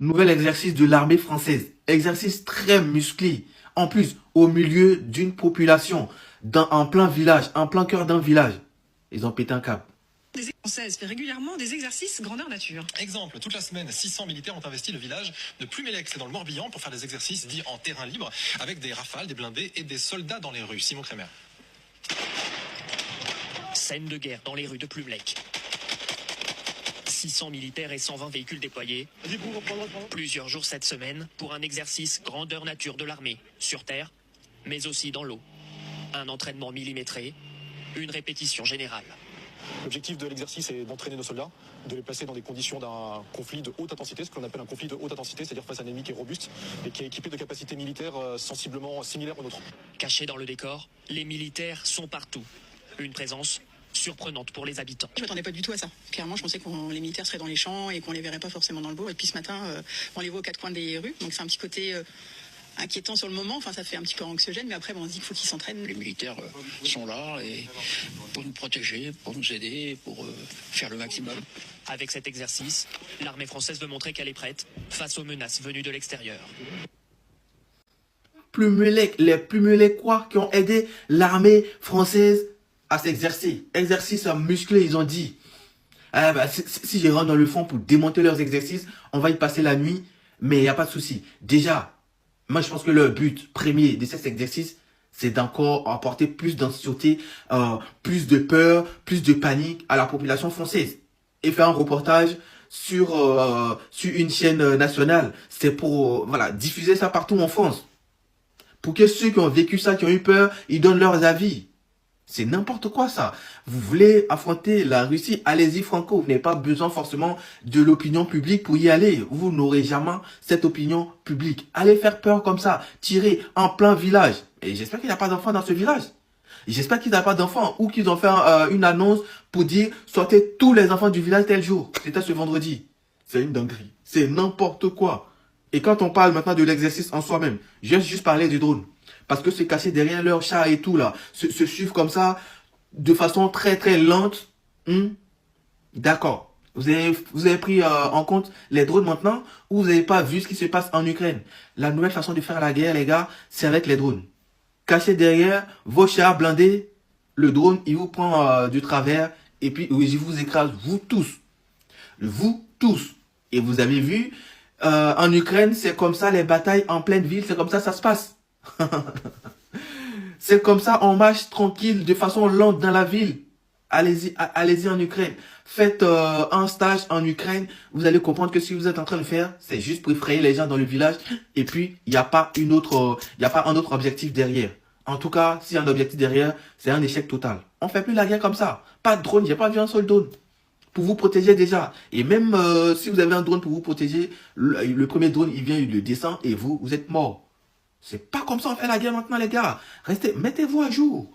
Nouvel exercice de l'armée française. Exercice très musclé. En plus, au milieu d'une population, en plein village, en plein cœur d'un village. Ils ont pété un câble. Les Françaises fait régulièrement des exercices grandeur nature. Exemple, toute la semaine, 600 militaires ont investi le village de Plumelec, c'est dans le Morbihan, pour faire des exercices dits en terrain libre, avec des rafales, des blindés et des soldats dans les rues. Simon Crémer. Scène de guerre dans les rues de Plumelec. 600 militaires et 120 véhicules déployés. Plusieurs jours cette semaine pour un exercice grandeur nature de l'armée, sur terre, mais aussi dans l'eau. Un entraînement millimétré, une répétition générale. L'objectif de l'exercice est d'entraîner nos soldats, de les placer dans des conditions d'un conflit de haute intensité, ce qu'on appelle un conflit de haute intensité, c'est-à-dire face à un ennemi qui est robuste et qui est équipé de capacités militaires sensiblement similaires aux nôtres. Cachés dans le décor, les militaires sont partout. Une présence surprenante pour les habitants. Je m'attendais pas du tout à ça. Clairement, je pensais que les militaires seraient dans les champs et qu'on les verrait pas forcément dans le bourg. Et puis ce matin, on les voit aux quatre coins des rues. Donc c'est un petit côté inquiétant sur le moment. Enfin, ça fait un petit peu anxiogène, mais après, on se dit qu'il faut qu'ils s'entraînent. Les militaires sont là et pour nous protéger, pour nous aider, pour faire le maximum. Avec cet exercice, l'armée française veut montrer qu'elle est prête face aux menaces venues de l'extérieur. Plumelec, les Plumelecquois qui ont aidé l'armée française à s'exercer. Exercice musclé, ils ont dit. Ah bah, si je rentre dans le fond pour démonter leurs exercices, on va y passer la nuit, mais il n'y a pas de souci. Déjà, moi je pense que le but premier de cet exercice, c'est d'encore apporter plus d'anxiété, plus de peur, plus de panique à la population française. Et faire un reportage sur une chaîne nationale. C'est pour voilà, diffuser ça partout en France. Pour que ceux qui ont vécu ça, qui ont eu peur, ils donnent leurs avis. C'est n'importe quoi ça. Vous voulez affronter la Russie, allez-y franco. Vous n'avez pas besoin forcément de l'opinion publique pour y aller. Vous n'aurez jamais cette opinion publique. Allez faire peur comme ça, tirer en plein village. Et j'espère qu'il n'y a pas d'enfants dans ce village. J'espère qu'il n'y a pas d'enfants ou qu'ils ont fait une annonce pour dire sortez tous les enfants du village tel jour. C'était ce vendredi. C'est une dinguerie. C'est n'importe quoi. Et quand on parle maintenant de l'exercice en soi-même, je vais juste parler du drone. Parce que se cacher derrière leur chat et tout là, se suivre comme ça, de façon très très lente. D'accord. Vous avez pris en compte les drones maintenant ou vous n'avez pas vu ce qui se passe en Ukraine? La nouvelle façon de faire la guerre, les gars, c'est avec les drones. Cachez derrière vos chars blindés, le drone, il vous prend du travers et puis il vous écrase, vous tous. Vous tous. Et vous avez vu, en Ukraine, c'est comme ça les batailles en pleine ville, c'est comme ça se passe. C'est comme ça, on marche tranquille, de façon lente dans la ville. Allez-y en Ukraine. Faites un stage en Ukraine. Vous allez comprendre que ce que vous êtes en train de faire, c'est juste pour effrayer les gens dans le village. Et puis, il n'y a pas un autre objectif derrière. En tout cas, s'il y a un objectif derrière, c'est un échec total. On fait plus la guerre comme ça. Pas de drone, j'ai pas vu un seul drone. Pour vous protéger déjà. Et même si vous avez un drone pour vous protéger, le premier drone, il vient, il le descend et vous êtes mort. C'est pas comme ça on fait la guerre maintenant, les gars. Restez, mettez-vous à jour.